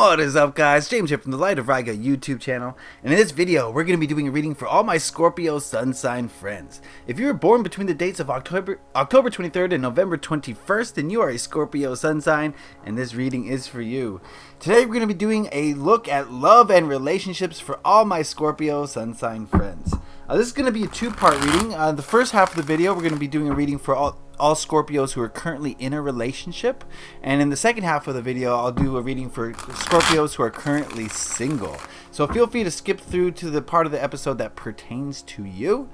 What is up, guys? James here from the Light of Riga YouTube channel, and in this video we're going to be doing a reading for all my Scorpio sun sign friends. If you were born between the dates of October 23rd and November 21st, then you are a Scorpio sun sign, and this reading is for you. Today we're going to be doing a look at love and relationships for all my Scorpio sun sign friends. This is going to be a two-part reading. The first half of the video we're going to be doing a reading for all Scorpios who are currently in a relationship, and in the second half of the video I'll do a reading for Scorpios who are currently single. So feel free to skip through to the part of the episode that pertains to you.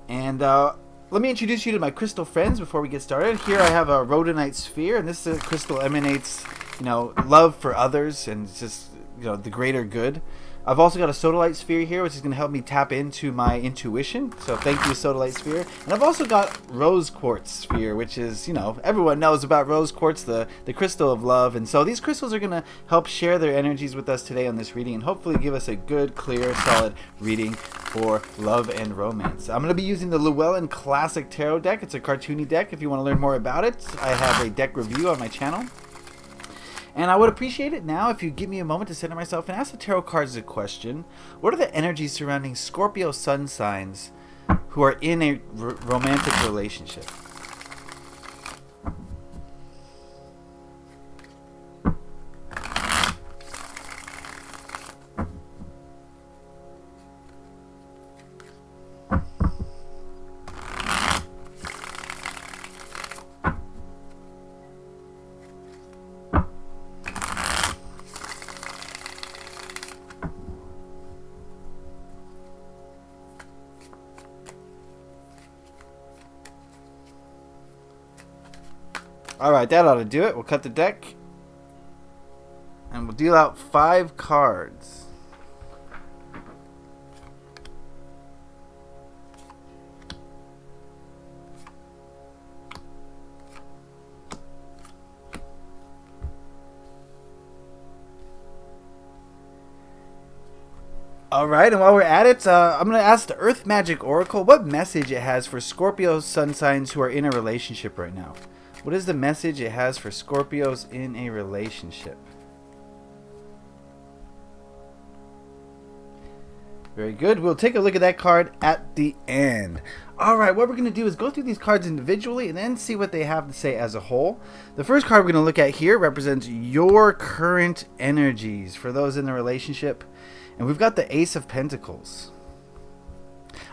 And let me introduce you to my crystal friends before we get started. Here I have a rhodonite sphere, and this crystal emanates, love for others and just, the greater good. I've also got a sodalite sphere here, which is going to help me tap into my intuition. So thank you, sodalite sphere. And I've also got rose quartz sphere, which is, everyone knows about rose quartz, the crystal of love. And so these crystals are going to help share their energies with us today on this reading and hopefully give us a good, clear, solid reading for love and romance. I'm going to be using the Llewellyn Classic Tarot deck. It's a cartoony deck. If you want to learn more about it, I have a deck review on my channel. And I would appreciate it now if you give me a moment to center myself and ask the tarot cards a question. What are the energies surrounding Scorpio sun signs who are in a romantic relationship? Alright, that ought to do it. We'll cut the deck. And we'll deal out 5 cards. Alright, and while we're at it, I'm going to ask the Earth Magic Oracle what message it has for Scorpio sun signs who are in a relationship right now. What is the message it has for Scorpios in a relationship? Very good. We'll take a look at that card at the end. Alright, what we're going to do is go through these cards individually and then see what they have to say as a whole. The first card we're going to look at here represents your current energies for those in the relationship. And we've got the Ace of Pentacles.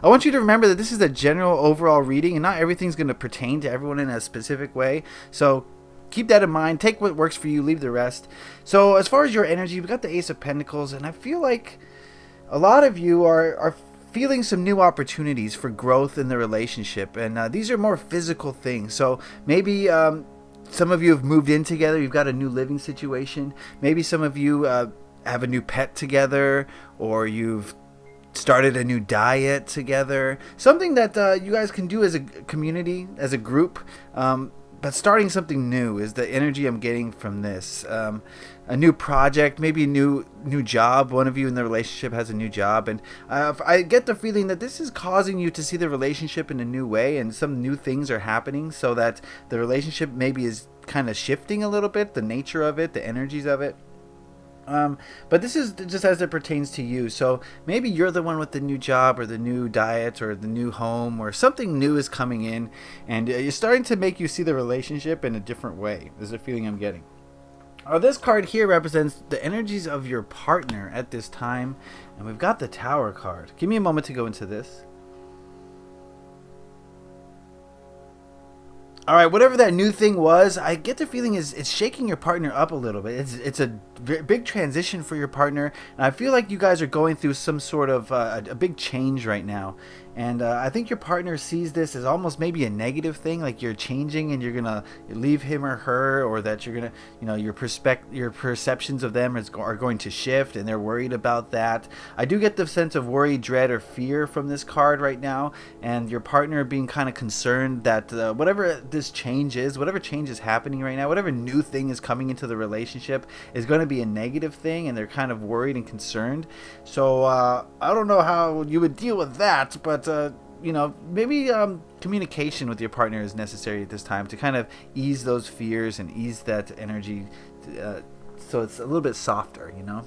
I want you to remember that this is a general overall reading and not everything's going to pertain to everyone in a specific way. So keep that in mind. Take what works for you, leave the rest. So as far as your energy, we've got the Ace of Pentacles, and I feel like a lot of you are feeling some new opportunities for growth in the relationship. And these are more physical things. So maybe some of you have moved in together. You've got a new living situation. Maybe some of you have a new pet together, or you've started a new diet together, something that you guys can do as a community, as a group, but starting something new is the energy I'm getting from this. A new project, maybe a new job. One of you in the relationship has a new job, and I get the feeling that this is causing you to see the relationship in a new way, and some new things are happening so that the relationship maybe is kind of shifting a little bit, the nature of it, the energies of it. But this is just as it pertains to you. So maybe you're the one with the new job or the new diet or the new home, or something new is coming in and you're starting to make you see the relationship in a different way. This is a feeling I'm getting. This card here represents the energies of your partner at this time, and we've got the Tower card. Give me a moment to go into this. Alright, whatever that new thing was, I get the feeling it's shaking your partner up a little bit. It's a big transition for your partner, and I feel like you guys are going through some sort of a big change right now. And I think your partner sees this as almost maybe a negative thing, like you're changing and you're gonna leave him or her, or that you're gonna, your perceptions of them are going to shift, and they're worried about that. I do get the sense of worry, dread, or fear from this card right now, and your partner being kind of concerned that whatever this change is, whatever change is happening right now, whatever new thing is coming into the relationship is going to be a negative thing, and they're kind of worried and concerned. So I don't know how you would deal with that, but maybe communication with your partner is necessary at this time to kind of ease those fears and ease that energy so it's a little bit softer, you know.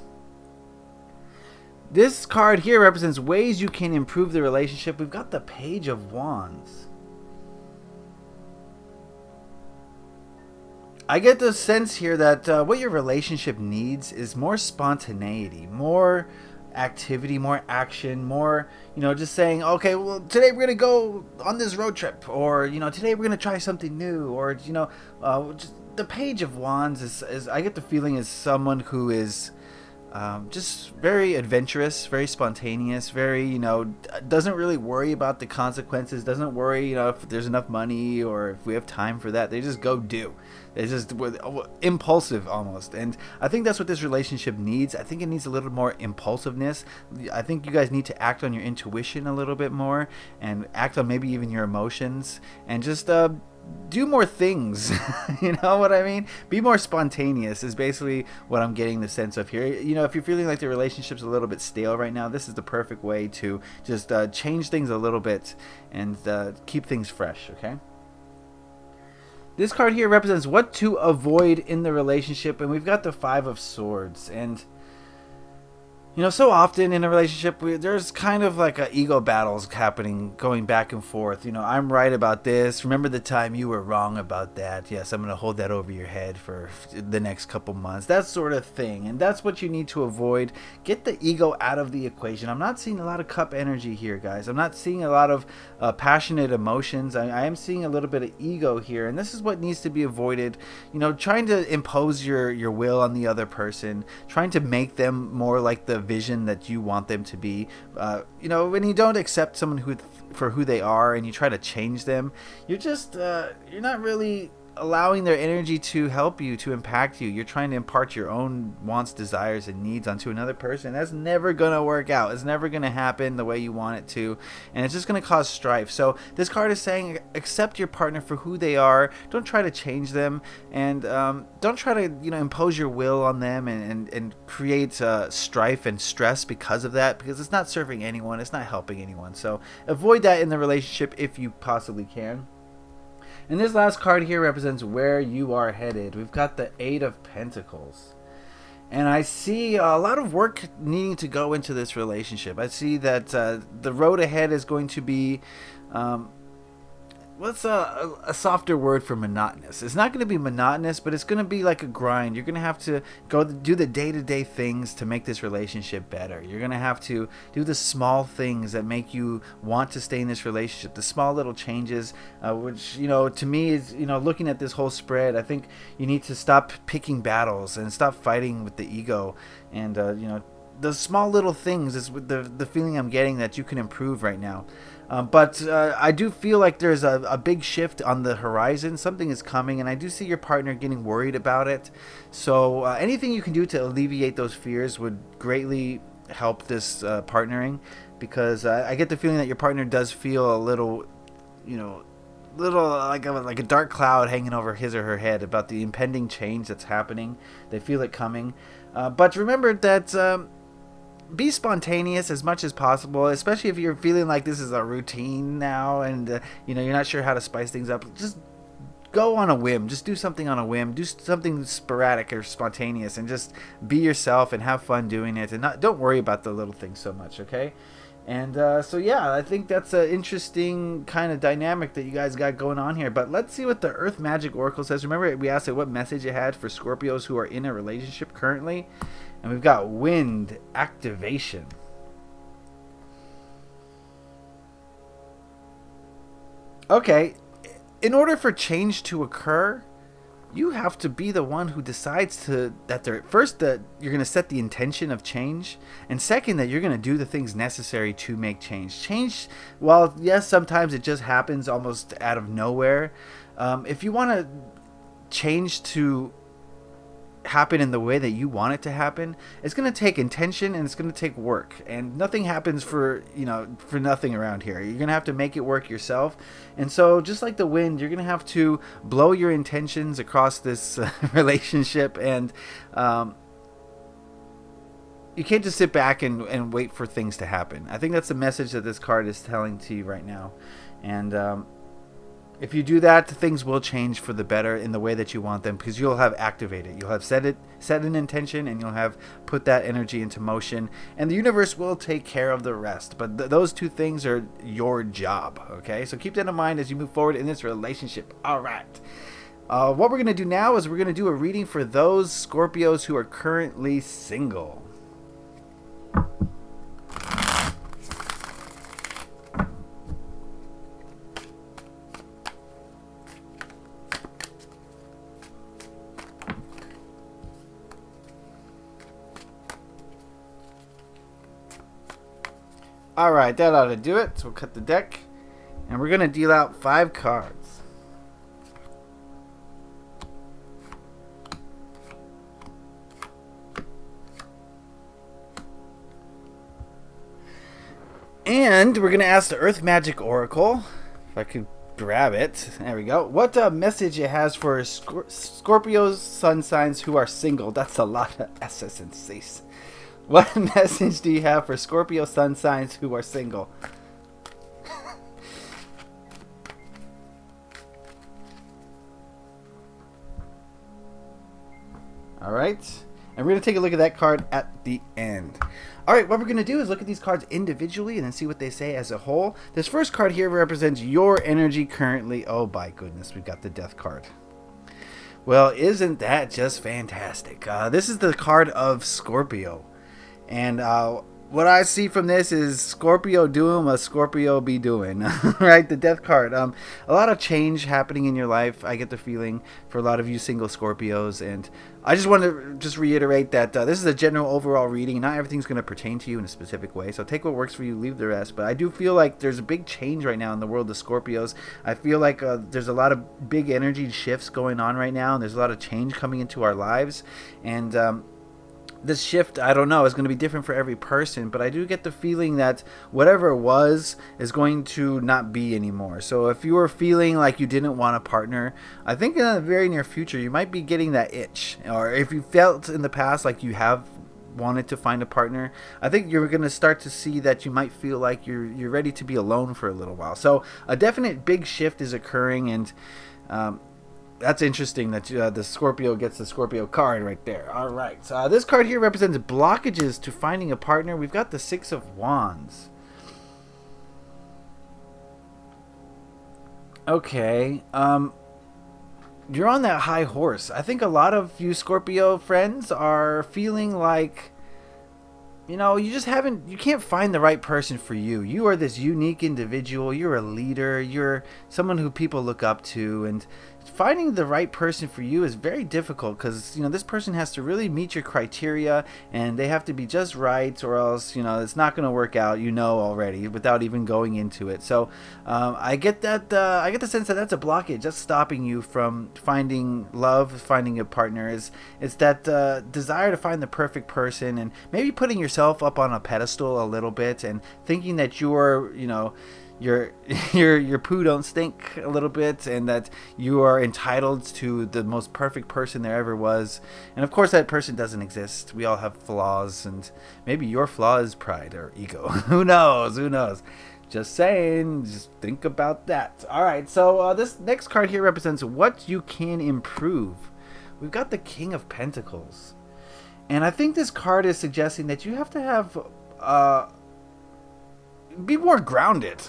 This card here represents ways you can improve the relationship. We've got the Page of Wands. I get the sense here that what your relationship needs is more spontaneity, more activity, more action, more, you know, just saying, okay, well, today we're going to go on this road trip, or, you know, today we're going to try something new, or, you know, just the Page of Wands is I get the feeling is someone who is just very adventurous, very spontaneous, very, you know, doesn't really worry about the consequences, doesn't worry, you know, if there's enough money or if we have time for that. They just go do. It's just impulsive almost. And I think that's what this relationship needs. I think it needs a little more impulsiveness. I think you guys need to act on your intuition a little bit more and act on maybe even your emotions and just do more things. You know what I mean? Be more spontaneous is basically what I'm getting the sense of here. You know, if you're feeling like the relationship's a little bit stale right now, this is the perfect way to just change things a little bit and keep things fresh, okay? This card here represents what to avoid in the relationship, and we've got the Five of Swords. And you know, so often in a relationship, there's kind of like a ego battles happening, going back and forth. You know, I'm right about this. Remember the time you were wrong about that? Yes, I'm going to hold that over your head for the next couple months. That sort of thing. And that's what you need to avoid. Get the ego out of the equation. I'm not seeing a lot of cup energy here, guys. I'm not seeing a lot of passionate emotions. I am seeing a little bit of ego here. And this is what needs to be avoided. You know, trying to impose your will on the other person. Trying to make them more like the vision that you want them to be. You know, when you don't accept someone for who they are and you try to change them, you're just you're not really allowing their energy to help you, to impact you. You're trying to impart your own wants, desires, and needs onto another person. That's never gonna work out. It's never gonna happen the way you want it to, and it's just gonna cause strife. So this card is saying accept your partner for who they are. Don't try to change them, and don't try to, you know, impose your will on them and create strife and stress because of that, because it's not serving anyone. It's not helping anyone. So avoid that in the relationship if you possibly can. And this last card here represents where you are headed. We've got the Eight of Pentacles. And I see a lot of work needing to go into this relationship. I see that the road ahead is going to be... what's a softer word for monotonous? It's not going to be monotonous, but it's going to be like a grind. You're going to have to go do the day-to-day things to make this relationship better. You're going to have to do the small things that make you want to stay in this relationship. The small little changes, which, you know, to me is, you know, looking at this whole spread, I think you need to stop picking battles and stop fighting with the ego. And, you know, the small little things is the feeling I'm getting that you can improve right now. But I do feel like there's a big shift on the horizon. Something is coming, and I do see your partner getting worried about it. So anything you can do to alleviate those fears would greatly help this partnering, because I get the feeling that your partner does feel a little, you know, like a dark cloud hanging over his or her head about the impending change that's happening. They feel it coming. But remember that... be spontaneous as much as possible, especially if you're feeling like this is a routine now and you know, you're not sure how to spice things up. Just go on a whim. Just do something on a whim. Do something sporadic or spontaneous and just be yourself and have fun doing it, and don't worry about the little things so much, okay? And so yeah, I think that's an interesting kind of dynamic that you guys got going on here. But let's see what the Earth Magic Oracle says. Remember, we asked it what message it had for Scorpios who are in a relationship currently. And we've got Wind Activation. Okay, in order for change to occur, you have to be the one who decides that you're going to set the intention of change, and second, that you're going to do the things necessary to make change. Change, while yes, sometimes it just happens almost out of nowhere. If you want to change to happen in the way that you want it to happen, it's going to take intention and it's going to take work, and nothing happens for nothing around here. You're going to have to make it work yourself. And so just like the wind, you're going to have to blow your intentions across this relationship, and you can't just sit back and wait for things to happen. I think that's the message that this card is telling to you right now. And If you do that, things will change for the better in the way that you want them, because you'll have activated. You'll have set an intention, and you'll have put that energy into motion, and the universe will take care of the rest. But those two things are your job, okay? So keep that in mind as you move forward in this relationship. All right. What we're going to do now is we're going to do a reading for those Scorpios who are currently single. Alright, that ought to do it. So we'll cut the deck. And we're going to deal out 5 cards. And we're going to ask the Earth Magic Oracle, if I could grab it. There we go. What message it has for Scorpio's sun signs who are single. That's a lot of S's and C's. What message do you have for Scorpio sun signs who are single? All right. And we're going to take a look at that card at the end. All right, what we're going to do is look at these cards individually and then see what they say as a whole. This first card here represents your energy currently. Oh, my goodness, we've got the Death card. Well, isn't that just fantastic? This is the card of Scorpio. And what I see from this is Scorpio doing what Scorpio be doing, right? The Death card. A lot of change happening in your life, I get the feeling, for a lot of you single Scorpios. And I just want to reiterate that this is a general overall reading. Not everything's going to pertain to you in a specific way. So take what works for you, leave the rest. But I do feel like there's a big change right now in the world of Scorpios. I feel like there's a lot of big energy shifts going on right now. And there's a lot of change coming into our lives. And this shift, I don't know, is going to be different for every person, but I do get the feeling that whatever it was is going to not be anymore. So if you were feeling like you didn't want a partner, I think in the very near future you might be getting that itch. Or if you felt in the past like you have wanted to find a partner, I think you're going to start to see that you might feel like you're ready to be alone for a little while. So a definite big shift is occurring, and that's interesting that the Scorpio gets the Scorpio card right there. All right. So this card here represents blockages to finding a partner. We've got the 6 of Wands. Okay. You're on that high horse. I think a lot of you Scorpio friends are feeling like, you know, you can't find the right person for you. You are this unique individual. You're a leader. You're someone who people look up to, and finding the right person for you is very difficult, because, you know, this person has to really meet your criteria, and they have to be just right, or else, you know, it's not going to work out, you know, already, without even going into it. So I get that I get the sense that that's a blockage that's stopping you from finding love, finding a partner. It's that desire to find the perfect person, and maybe putting yourself up on a pedestal a little bit and thinking that you're, you know, your poo don't stink a little bit, and that you are entitled to the most perfect person there ever was. And of course that person doesn't exist. We all have flaws, and maybe your flaw is pride or ego. Who knows? Just saying, just think about that. All right, so this next card here represents what you can improve. We've got the King of Pentacles, and I think this card is suggesting that you have to have be more grounded.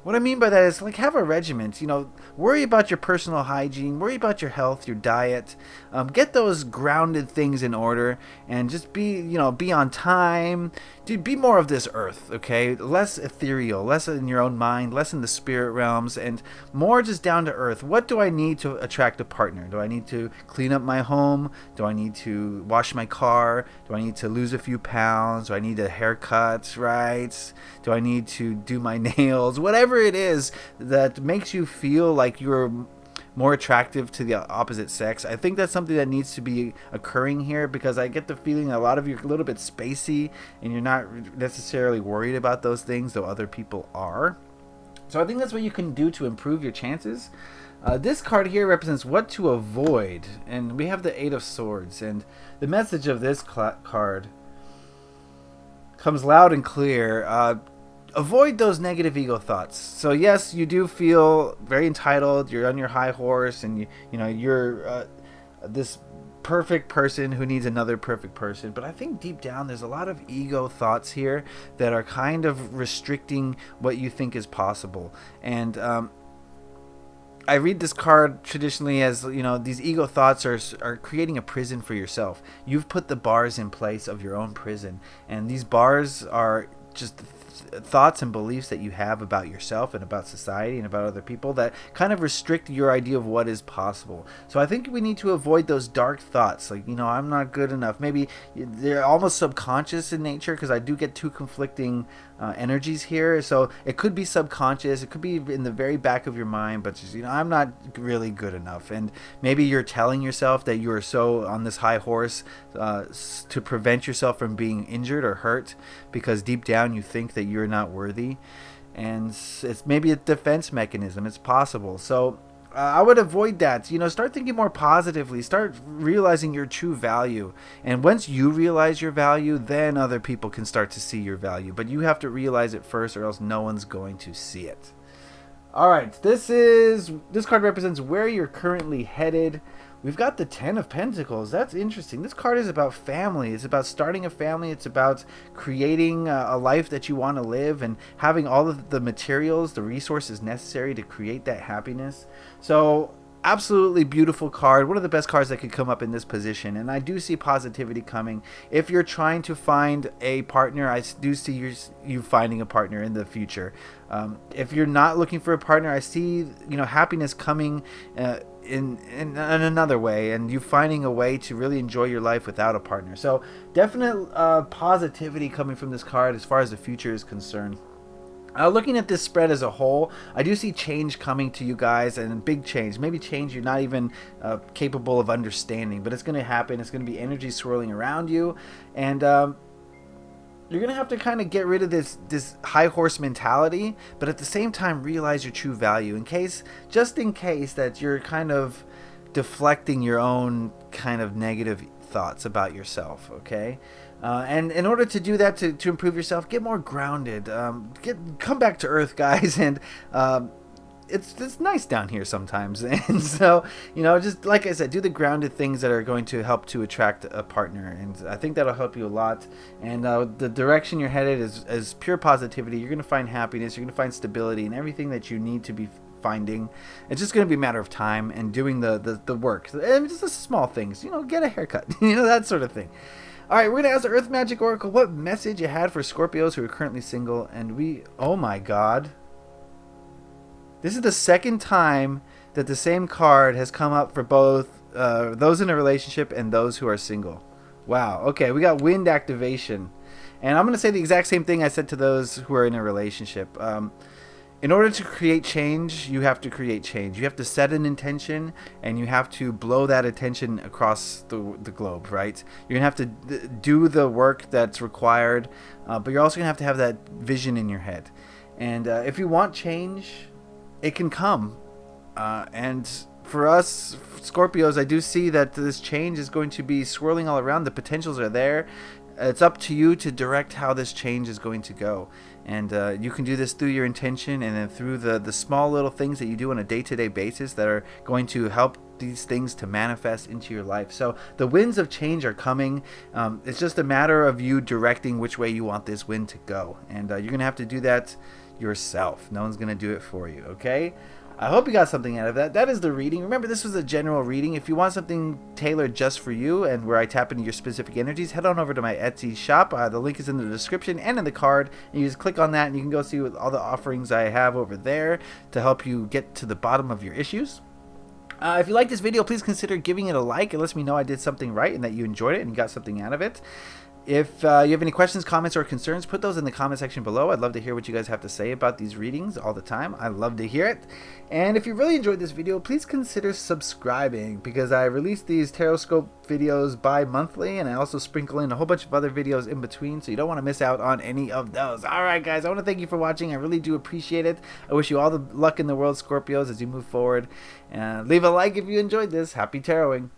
What I mean by that is, like, have a regiment, you know, worry about your personal hygiene, worry about your health, your diet, get those grounded things in order, and just be on time. Dude, be more of this earth, okay? Less ethereal, less in your own mind, less in the spirit realms, and more just down to earth. What do I need to attract a partner? Do I need to clean up my home? Do I need to wash my car? Do I need to lose a few pounds? Do I need a haircut, right? Do I need to do my nails? Whatever it is that makes you feel like you're more attractive to the opposite sex, I think that's something that needs to be occurring here, because I get the feeling that a lot of you are a little bit spacey and you're not necessarily worried about those things, though other people are. So I think that's what you can do to improve your chances. This card here represents what to avoid, and we have the 8 of Swords, and the message of this card comes loud and clear. avoid those negative ego thoughts. So yes, you do feel very entitled. You're on your high horse, and you're this perfect person who needs another perfect person. But I think deep down there's a lot of ego thoughts here that are kind of restricting what you think is possible. And I read this card traditionally as, these ego thoughts are creating a prison for yourself. You've put the bars in place of your own prison, and these bars are just thoughts and beliefs that you have about yourself and about society and about other people that kind of restrict your idea of what is possible. So I think we need to avoid those dark thoughts, like, I'm not good enough. Maybe they're almost subconscious in nature, because I do get two conflicting energies here. So it could be subconscious, it could be in the very back of your mind, but just, I'm not really good enough. And maybe you're telling yourself that you are so on this high horse to prevent yourself from being injured or hurt, because deep down you think that you're not worthy. And it's maybe a defense mechanism. It's possible. So I would avoid that. Start thinking more positively. Start realizing your true value. And once you realize your value, then other people can start to see your value. But you have to realize it first, or else no one's going to see it. All right, this card represents where you're currently headed. We've got the 10 of Pentacles. That's interesting. This card is about family. It's about starting a family. It's about creating a life that you want to live, and having all of the materials, the resources necessary to create that happiness. So absolutely beautiful card. One of the best cards that could come up in this position. And I do see positivity coming. If you're trying to find a partner, I do see you finding a partner in the future. If you're not looking for a partner, I see happiness coming in another way, and you finding a way to really enjoy your life without a partner. So definite positivity coming from this card as far as the future is concerned. Looking at this spread as a whole, I do see change coming to you guys, and big change. Maybe change you're not even capable of understanding, but it's going to happen. It's going to be energy swirling around you, and you're going to have to kind of get rid of this high horse mentality, but at the same time realize your true value, just in case that you're kind of deflecting your own kind of negative thoughts about yourself, okay? And in order to do that, to improve yourself, get more grounded, come back to earth, guys. And it's nice down here sometimes. And so, just like I said, do the grounded things that are going to help to attract a partner. And I think that'll help you a lot. And the direction you're headed is pure positivity. You're going to find happiness. You're going to find stability and everything that you need to be finding. It's just going to be a matter of time and doing the work. And just the small things, get a haircut, that sort of thing. All right, we're going to ask the Earth Magic Oracle what message you had for Scorpios who are currently single. And oh my God. This is the second time that the same card has come up for both those in a relationship and those who are single. Wow. Okay, we got wind activation. And I'm going to say the exact same thing I said to those who are in a relationship. In order to create change, you have to create change. You have to set an intention, and you have to blow that intention across the globe, right? You're going to have to do the work that's required, but you're also going to have that vision in your head. And if you want change, it can come. And for us Scorpios, I do see that this change is going to be swirling all around. The potentials are there. It's up to you to direct how this change is going to go. And you can do this through your intention, and then through the small little things that you do on a day-to-day basis that are going to help these things to manifest into your life. So the winds of change are coming. It's just a matter of you directing which way you want this wind to go. And you're going to have to do that yourself. No one's going to do it for you, okay? I hope you got something out of that. That is the reading. Remember, this was a general reading. If you want something tailored just for you and where I tap into your specific energies, head on over to my Etsy shop. The link is in the description and in the card. And you just click on that and you can go see what all the offerings I have over there to help you get to the bottom of your issues. If you like this video, please consider giving it a like. It lets me know I did something right and that you enjoyed it and got something out of it. If you have any questions, comments, or concerns, put those in the comment section below. I'd love to hear what you guys have to say about these readings all the time. I love to hear it. And if you really enjoyed this video, please consider subscribing, because I release these Tarotscope videos bi-monthly, and I also sprinkle in a whole bunch of other videos in between, so you don't want to miss out on any of those. Alright guys, I want to thank you for watching. I really do appreciate it. I wish you all the luck in the world, Scorpios, as you move forward. Leave a like if you enjoyed this. Happy taroting.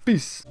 Peace.